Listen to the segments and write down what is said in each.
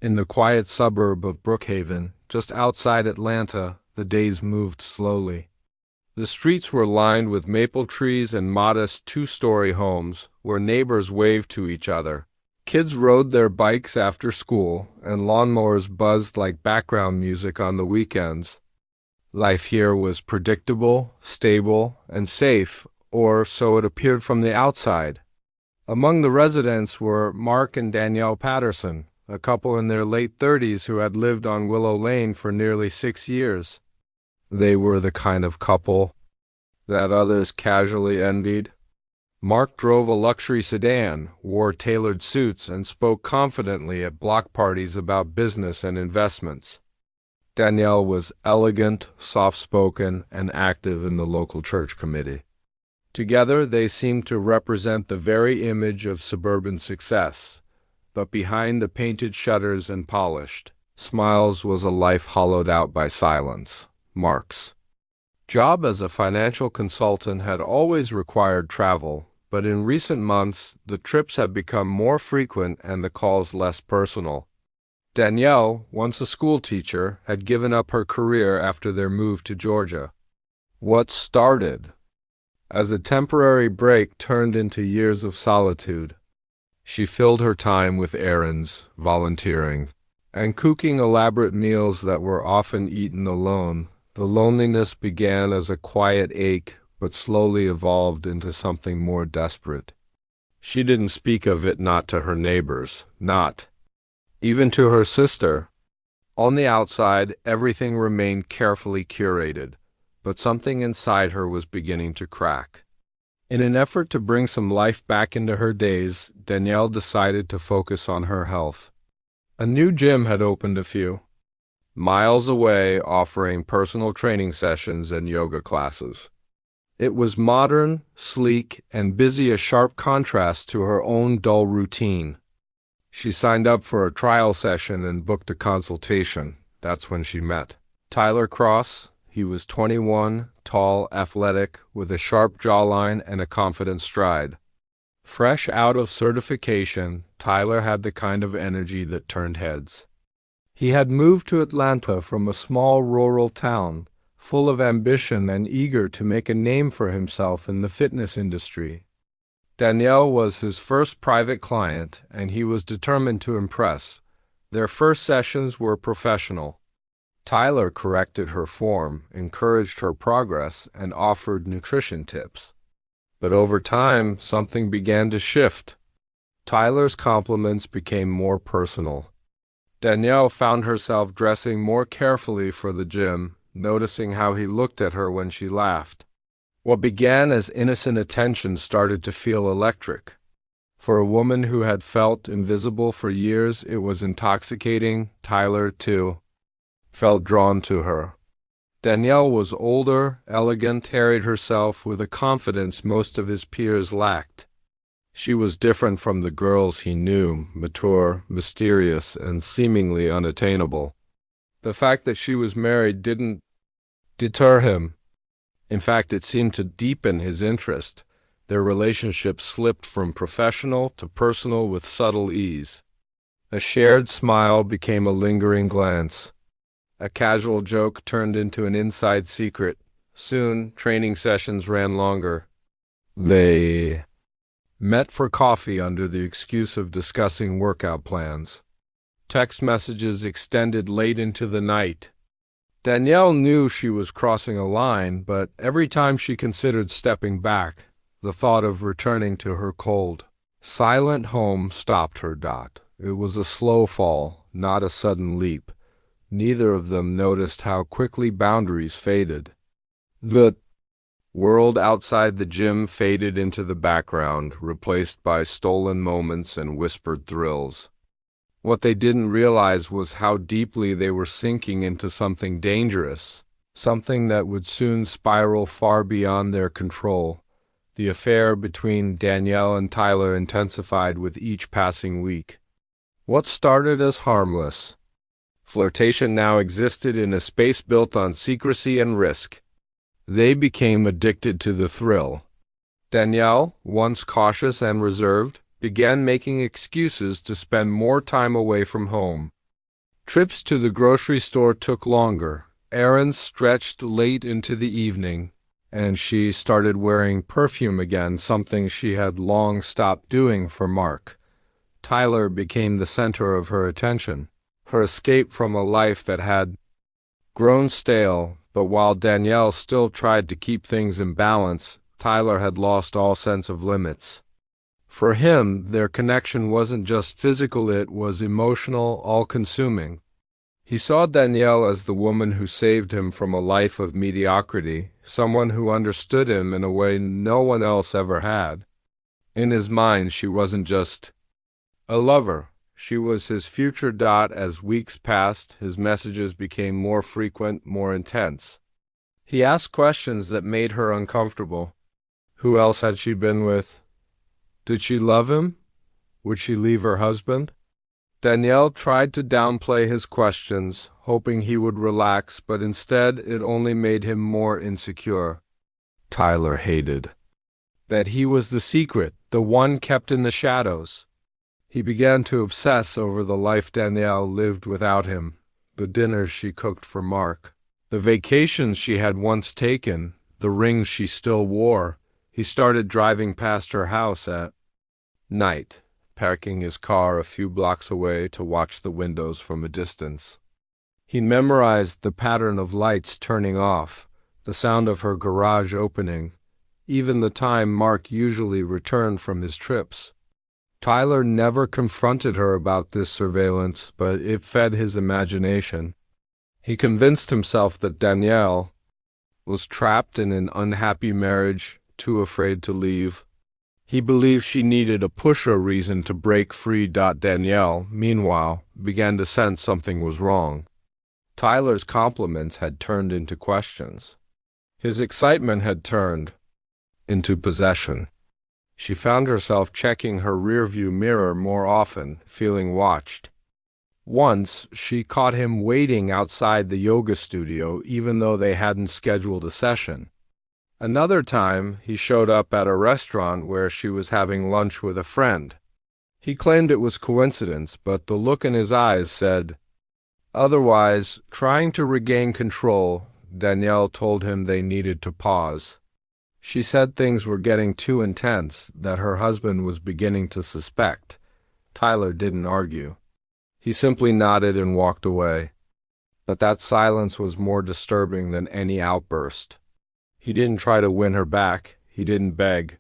In the quiet suburb of Brookhaven, just outside Atlanta, the days moved slowly. The streets were lined with maple trees and modest two-story homes where neighbors waved to each other. Kids rode their bikes after school, and lawnmowers buzzed like background music on the weekends. Life here was predictable, stable, and safe, or so it appeared from the outside. Among the residents were Mark and Danielle Patterson, a couple in their late 30s who had lived on Willow Lane for nearly 6 years. They were the kind of couple that others casually envied. Mark drove a luxury sedan, wore tailored suits, and spoke confidently at block parties about business and investments. Danielle was elegant, soft-spoken, and active in the local church committee. Together, they seemed to represent the very image of suburban success, but behind the painted shutters and polished smiles was a life hollowed out by silence. Mark's job as a financial consultant had always required travel, but in recent months, the trips had become more frequent and the calls less personal. Danielle, once a school teacher, had given up her career after their move to Georgia. What started as a temporary break turned into years of solitude. She filled her time with errands, volunteering, and cooking elaborate meals that were often eaten alone. The loneliness began as a quiet ache, but slowly evolved into something more desperate. She didn't speak of it, not to her neighbors, not even to her sister. On the outside, everything remained carefully curated, but something inside her was beginning to crack. In an effort to bring some life back into her days, Danielle decided to focus on her health. A new gym had opened a few miles away, offering personal training sessions and yoga classes. It was modern, sleek, and busy, a sharp contrast to her own dull routine. She signed up for a trial session and booked a consultation. That's when she met Tyler Cross. He was 21, tall, athletic, with a sharp jawline and a confident stride. Fresh out of certification, Tyler had the kind of energy that turned heads. He had moved to Atlanta from a small rural town, full of ambition and eager to make a name for himself in the fitness industry. Danielle was his first private client, and he was determined to impress. Their first sessions were professional. Tyler corrected her form, encouraged her progress, and offered nutrition tips. But over time, something began to shift. Tyler's compliments became more personal. Danielle found herself dressing more carefully for the gym, noticing how he looked at her when she laughed. What began as innocent attention started to feel electric. For a woman who had felt invisible for years, it was intoxicating. Tyler, too, felt drawn to her. Danielle was older, elegant, carried herself with a confidence most of his peers lacked. She was different from the girls he knew, mature, mysterious, and seemingly unattainable. The fact that she was married didn't deter him. In fact, it seemed to deepen his interest. Their relationship slipped from professional to personal with subtle ease. A shared smile became a lingering glance. A casual joke turned into an inside secret. Soon, training sessions ran longer. They met for coffee under the excuse of discussing workout plans. Text messages extended late into the night. Danielle knew she was crossing a line, but every time she considered stepping back, the thought of returning to her cold, silent home stopped her. It was a slow fall, not a sudden leap. Neither of them noticed how quickly boundaries faded. The world outside the gym faded into the background, replaced by stolen moments and whispered thrills. What they didn't realize was how deeply they were sinking into something dangerous, something that would soon spiral far beyond their control. The affair between Danielle and Tyler intensified with each passing week. What started as harmless flirtation now existed in a space built on secrecy and risk. They became addicted to the thrill. Danielle, once cautious and reserved, began making excuses to spend more time away from home. Trips to the grocery store took longer, errands stretched late into the evening, and she started wearing perfume again, something she had long stopped doing for Mark. Tyler became the center of her attention, her escape from a life that had grown stale, but while Danielle still tried to keep things in balance, Tyler had lost all sense of limits. For him, their connection wasn't just physical, it was emotional, all-consuming. He saw Danielle as the woman who saved him from a life of mediocrity, someone who understood him in a way no one else ever had. In his mind, she wasn't just a lover. She was his future. As weeks passed, his messages became more frequent, more intense. He asked questions that made her uncomfortable. Who else had she been with? Did she love him? Would she leave her husband? Danielle tried to downplay his questions, hoping he would relax, but instead it only made him more insecure. Tyler hated that he was the secret, the one kept in the shadows. He began to obsess over the life Danielle lived without him, the dinners she cooked for Mark, the vacations she had once taken, the rings she still wore. He started driving past her house at night, parking his car a few blocks away to watch the windows from a distance. He memorized the pattern of lights turning off, the sound of her garage opening, even the time Mark usually returned from his trips. Tyler never confronted her about this surveillance, but it fed his imagination. He convinced himself that Danielle was trapped in an unhappy marriage, too afraid to leave. He believed she needed a push or reason to break free. Danielle, meanwhile, began to sense something was wrong. Tyler's compliments had turned into questions. His excitement had turned into possession. She found herself checking her rearview mirror more often, feeling watched. Once, she caught him waiting outside the yoga studio even though they hadn't scheduled a session. Another time, he showed up at a restaurant where she was having lunch with a friend. He claimed it was coincidence, but the look in his eyes said otherwise. Trying to regain control, Danielle told him they needed to pause. She said things were getting too intense, that her husband was beginning to suspect. Tyler didn't argue. He simply nodded and walked away. But that silence was more disturbing than any outburst. He didn't try to win her back. He didn't beg.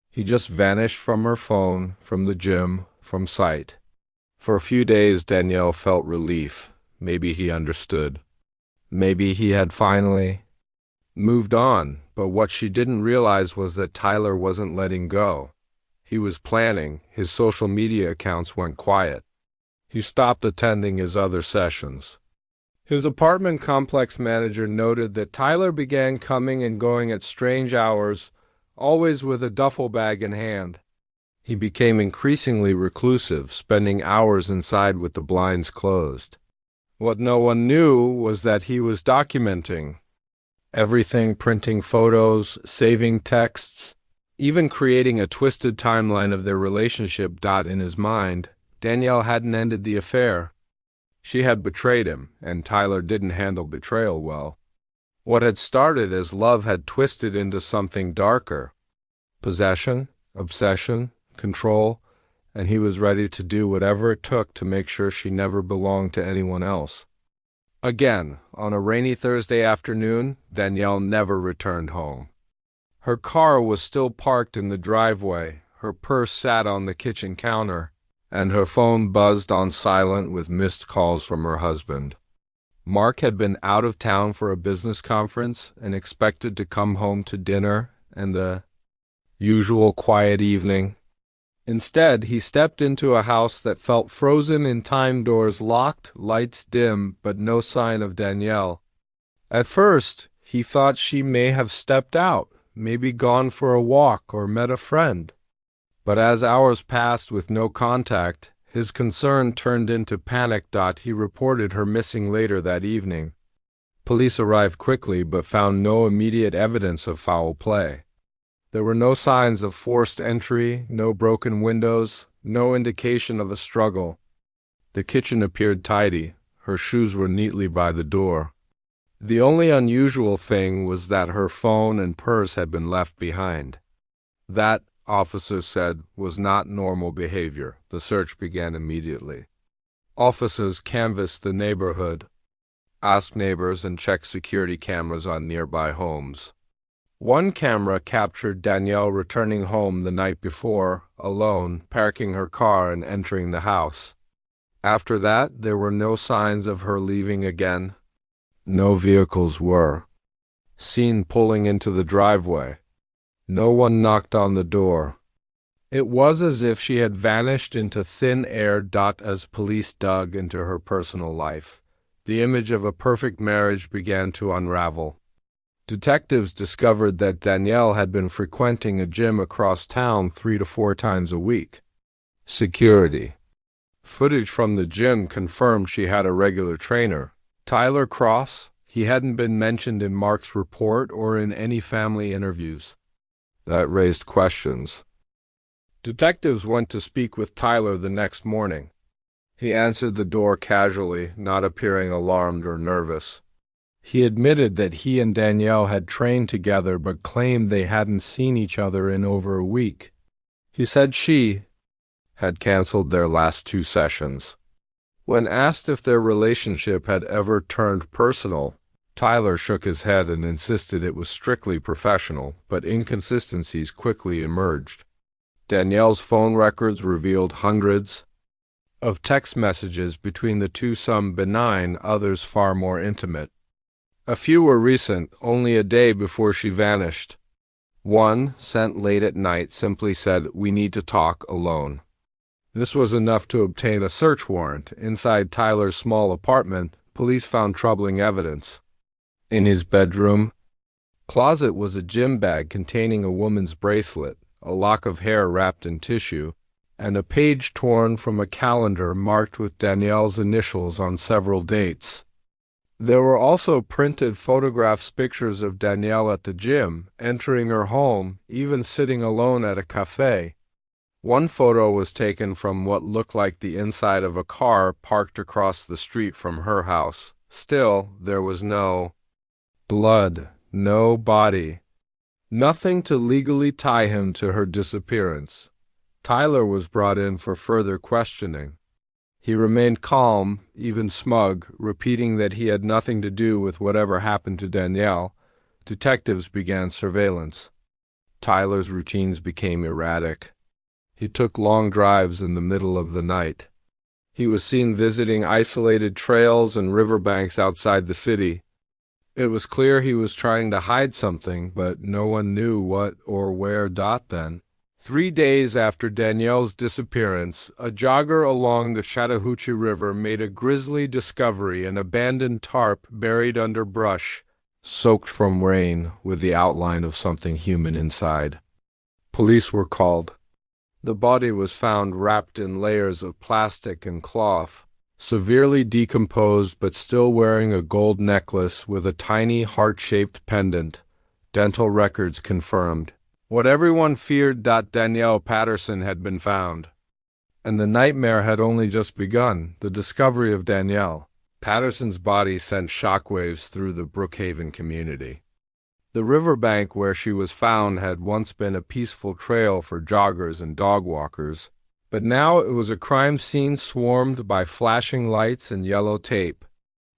He just vanished from her phone, from the gym, from sight. For a few days, Danielle felt relief. Maybe he understood. Maybe he had finally moved on. But what she didn't realize was that Tyler wasn't letting go. He was planning. His social media accounts went quiet. He stopped attending his other sessions. His apartment complex manager noted that Tyler began coming and going at strange hours, always with a duffel bag in hand. He became increasingly reclusive, spending hours inside with the blinds closed. What no one knew was that he was documenting everything, printing photos, saving texts, even creating a twisted timeline of their relationship. In his mind, Danielle hadn't ended the affair. She had betrayed him, and Tyler didn't handle betrayal well. What had started as love had twisted into something darker. Possession, obsession, control, and he was ready to do whatever it took to make sure she never belonged to anyone else. Again, on a rainy Thursday afternoon, Danielle never returned home. Her car was still parked in the driveway, her purse sat on the kitchen counter, and her phone buzzed on silent with missed calls from her husband. Mark had been out of town for a business conference and expected to come home to dinner and the usual quiet evening. Instead, he stepped into a house that felt frozen in time, doors locked, lights dim, but no sign of Danielle. At first, he thought she may have stepped out, maybe gone for a walk or met a friend. But as hours passed with no contact, his concern turned into panic. He reported her missing later that evening. Police arrived quickly but found no immediate evidence of foul play. There were no signs of forced entry, no broken windows, no indication of a struggle. The kitchen appeared tidy, Her shoes were neatly by the door. The only unusual thing was that her phone and purse had been left behind. That, officers said, was not normal behavior. The search began immediately. Officers canvassed the neighborhood, asked neighbors, and checked security cameras on nearby homes. One camera captured Danielle returning home the night before, alone, parking her car and entering the house. After that, there were no signs of her leaving again. No vehicles were seen pulling into the driveway. No one knocked on the door. It was as if she had vanished into thin air. As police dug into her personal life, the image of a perfect marriage began to unravel. Detectives discovered that Danielle had been frequenting a gym across town 3 to 4 times a week. Security footage from the gym confirmed she had a regular trainer, Tyler Cross. He hadn't been mentioned in Mark's report or in any family interviews. That raised questions. Detectives went to speak with Tyler the next morning. He answered the door casually, not appearing alarmed or nervous. He admitted that he and Danielle had trained together but claimed they hadn't seen each other in over a week. He said she had canceled their last 2 sessions. When asked if their relationship had ever turned personal, Tyler shook his head and insisted it was strictly professional, but inconsistencies quickly emerged. Danielle's phone records revealed hundreds of text messages between the two, some benign, others far more intimate. A few were recent, only a day before she vanished. One, sent late at night, simply said, "We need to talk alone." This was enough to obtain a search warrant. Inside Tyler's small apartment, police found troubling evidence. In his bedroom closet was a gym bag containing a woman's bracelet, a lock of hair wrapped in tissue, and a page torn from a calendar marked with Danielle's initials on several dates. There were also printed photographs, pictures of Danielle at the gym, entering her home, even sitting alone at a cafe. One photo was taken from what looked like the inside of a car parked across the street from her house. Still, there was no blood, no body, nothing to legally tie him to her disappearance. Tyler was brought in for further questioning. He remained calm, even smug, repeating that he had nothing to do with whatever happened to Danielle. Detectives began surveillance. Tyler's routines became erratic. He took long drives in the middle of the night. He was seen visiting isolated trails and riverbanks outside the city. It was clear he was trying to hide something, but no one knew what or where. Then, 3 days after Danielle's disappearance, a jogger along the Chattahoochee River made a grisly discovery: an abandoned tarp buried under brush, soaked from rain, with the outline of something human inside. Police were called. The body was found wrapped in layers of plastic and cloth, severely decomposed but still wearing a gold necklace with a tiny heart-shaped pendant. Dental records confirmed what everyone feared: Danielle Patterson had been found. And the nightmare had only just begun. The discovery of Danielle Patterson's body sent shockwaves through the Brookhaven community. The riverbank where she was found had once been a peaceful trail for joggers and dog walkers, but now it was a crime scene swarmed by flashing lights and yellow tape.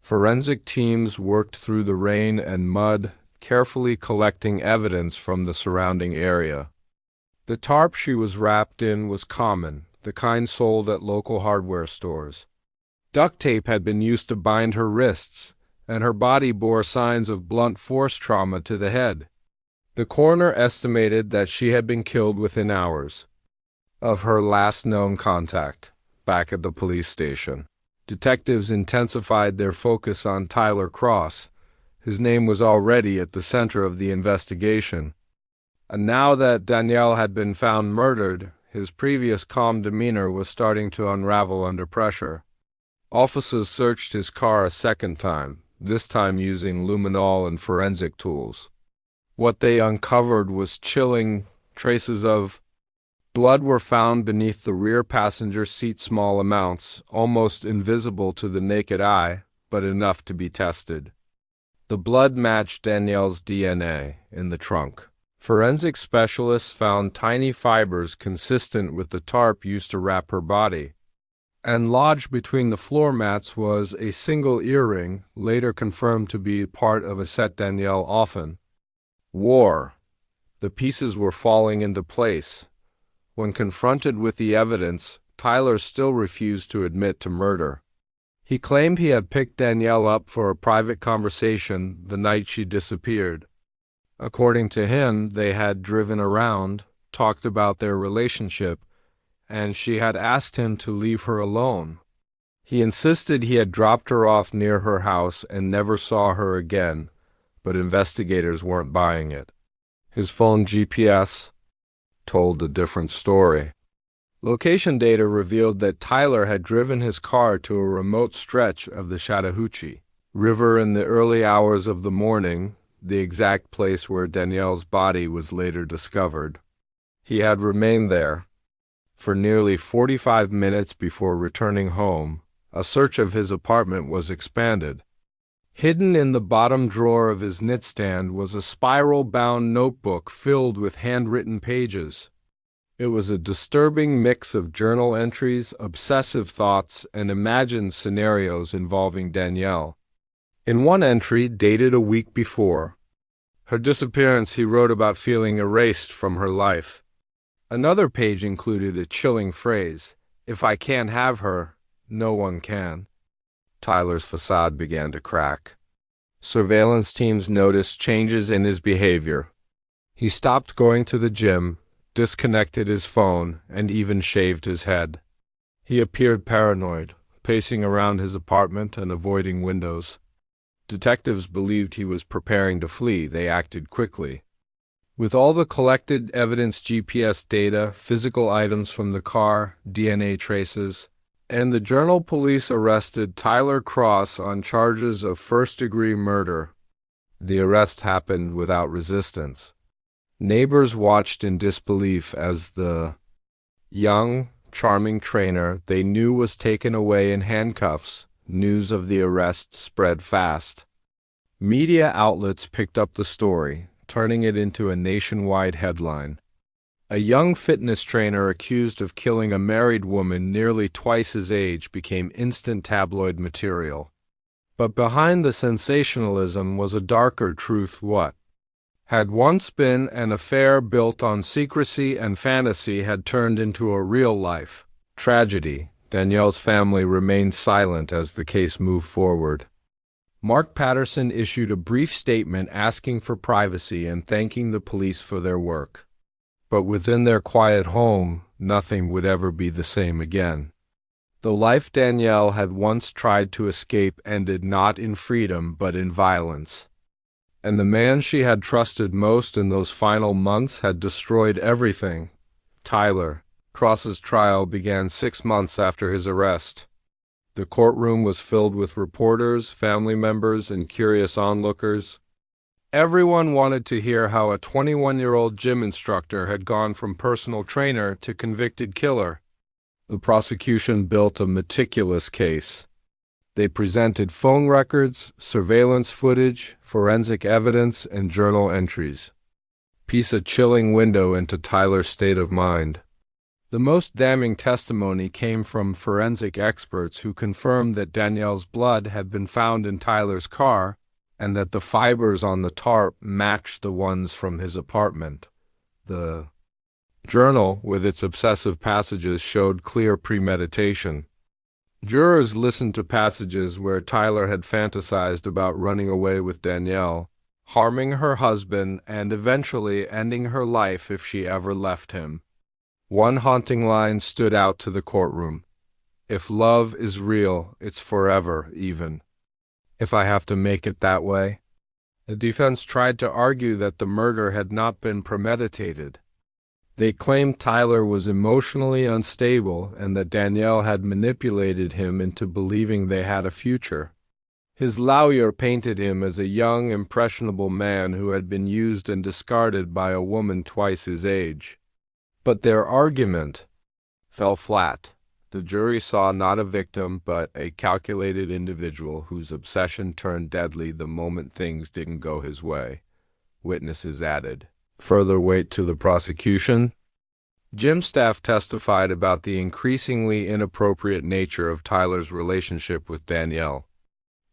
Forensic teams worked through the rain and mud, carefully collecting evidence from the surrounding area. The tarp she was wrapped in was common, the kind sold at local hardware stores. Duct tape had been used to bind her wrists, and her body bore signs of blunt force trauma to the head. The coroner estimated that she had been killed within hours of her last known contact, back at the police station. Detectives intensified their focus on Tyler Cross. His name was already at the center of the investigation. And now that Danielle had been found murdered, his previous calm demeanor was starting to unravel under pressure. Officers searched his car a second time, this time using luminol and forensic tools. What they uncovered was chilling: traces of Blood were found beneath the rear passenger seat, small amounts, almost invisible to the naked eye, but enough to be tested. The blood matched Danielle's DNA in the trunk. Forensic specialists found tiny fibers consistent with the tarp used to wrap her body. And lodged between the floor mats was a single earring, later confirmed to be part of a set Danielle often wore. The pieces were falling into place. When confronted with the evidence, Tyler still refused to admit to murder. He claimed he had picked Danielle up for a private conversation the night she disappeared. According to him, they had driven around, talked about their relationship, and she had asked him to leave her alone. He insisted he had dropped her off near her house and never saw her again, but investigators weren't buying it. His phone GPS told a different story. Location data revealed that Tyler had driven his car to a remote stretch of the Chattahoochee River in the early hours of the morning, the exact place where Danielle's body was later discovered. He had remained there for nearly 45 minutes before returning home. A search of his apartment was expanded. Hidden in the bottom drawer of his nightstand was a spiral-bound notebook filled with handwritten pages. It was a disturbing mix of journal entries, obsessive thoughts, and imagined scenarios involving Danielle. In one entry, dated a week before her disappearance, he wrote about feeling erased from her life. Another page included a chilling phrase, "If I can't have her, no one can." Tyler's facade began to crack. Surveillance teams noticed changes in his behavior. He stopped going to the gym, disconnected his phone, and even shaved his head. He appeared paranoid, pacing around his apartment and avoiding windows. Detectives believed he was preparing to flee. They acted quickly. With all the collected evidence, GPS data, physical items from the car, DNA traces, and the journal, police arrested Tyler Cross on charges of first-degree murder. The arrest happened without resistance. Neighbors watched in disbelief as the young, charming trainer they knew was taken away in handcuffs. News of the arrest spread fast. Media outlets picked up the story, turning it into a nationwide headline. A young fitness trainer accused of killing a married woman nearly twice his age became instant tabloid material. But behind the sensationalism was a darker truth. What had once been an affair built on secrecy and fantasy had turned into a real-life tragedy. Danielle's family remained silent as the case moved forward. Mark Patterson issued a brief statement asking for privacy and thanking the police for their work. But within their quiet home, nothing would ever be the same again. The life Danielle had once tried to escape ended not in freedom but in violence. And the man she had trusted most in those final months had destroyed everything. Tyler Cross's trial began 6 months after his arrest. The courtroom was filled with reporters, family members, and curious onlookers. Everyone wanted to hear how a 21-year-old gym instructor had gone from personal trainer to convicted killer. The prosecution built a meticulous case. They presented phone records, surveillance footage, forensic evidence, and journal entries. Piece a chilling window into Tyler's state of mind. The most damning testimony came from forensic experts who confirmed that Danielle's blood had been found in Tyler's car and that the fibers on the tarp matched the ones from his apartment. The journal, with its obsessive passages, showed clear premeditation. Jurors listened to passages where Tyler had fantasized about running away with Danielle, harming her husband, and eventually ending her life if she ever left him. One haunting line stood out to the courtroom. "If love is real, it's forever, even if I have to make it that way." The defense tried to argue that the murder had not been premeditated. They claimed Tyler was emotionally unstable and that Danielle had manipulated him into believing they had a future. His lawyer painted him as a young, impressionable man who had been used and discarded by a woman twice his age. But their argument fell flat. The jury saw not a victim, but a calculated individual whose obsession turned deadly the moment things didn't go his way. Witnesses added further weight to the prosecution. Jim's staff testified about the increasingly inappropriate nature of Tyler's relationship with Danielle.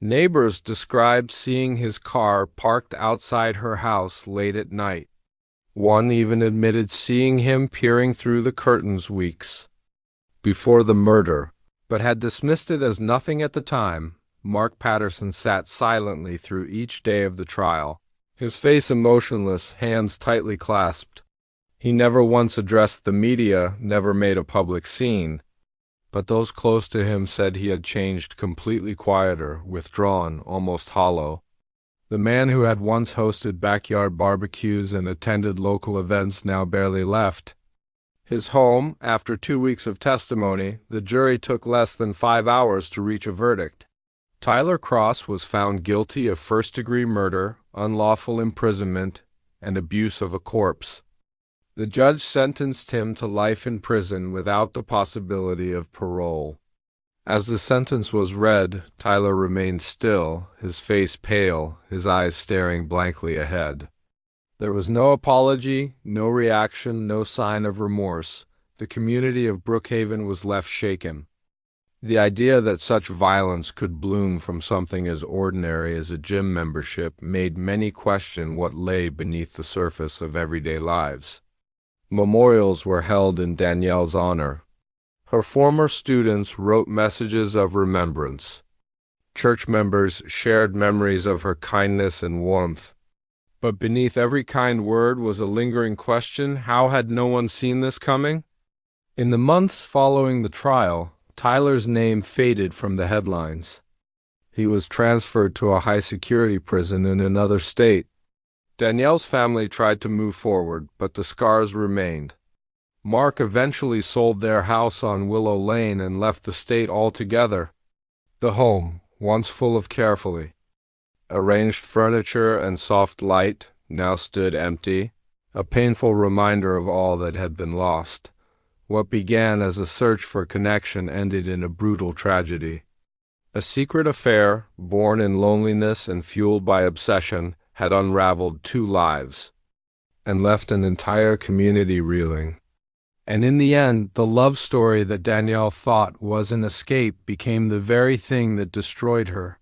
Neighbors described seeing his car parked outside her house late at night. One even admitted seeing him peering through the curtains weeks before the murder, but had dismissed it as nothing at the time. Mark Patterson sat silently through each day of the trial, his face emotionless, hands tightly clasped. He never once addressed the media, never made a public scene. But those close to him said he had changed, completely quieter, withdrawn, almost hollow. The man who had once hosted backyard barbecues and attended local events now barely left his home. After 2 weeks of testimony, the jury took less than 5 hours to reach a verdict. Tyler Cross was found guilty of first-degree murder, unlawful imprisonment, and abuse of a corpse. The judge sentenced him to life in prison without the possibility of parole. As the sentence was read, Tyler remained still, his face pale, his eyes staring blankly ahead. There was no apology, no reaction, no sign of remorse. The community of Brookhaven was left shaken. The idea that such violence could bloom from something as ordinary as a gym membership made many question what lay beneath the surface of everyday lives. Memorials were held in Danielle's honor. Her former students wrote messages of remembrance. Church members shared memories of her kindness and warmth. But beneath every kind word was a lingering question: how had no one seen this coming? In the months following the trial, Tyler's name faded from the headlines. He was transferred to a high-security prison in another state. Danielle's family tried to move forward, but the scars remained. Mark eventually sold their house on Willow Lane and left the state altogether. The home, once full of carefully arranged furniture and soft light, now stood empty, a painful reminder of all that had been lost. What began as a search for connection ended in a brutal tragedy. A secret affair, born in loneliness and fueled by obsession, had unraveled 2 lives and left an entire community reeling. And in the end, the love story that Danielle thought was an escape became the very thing that destroyed her.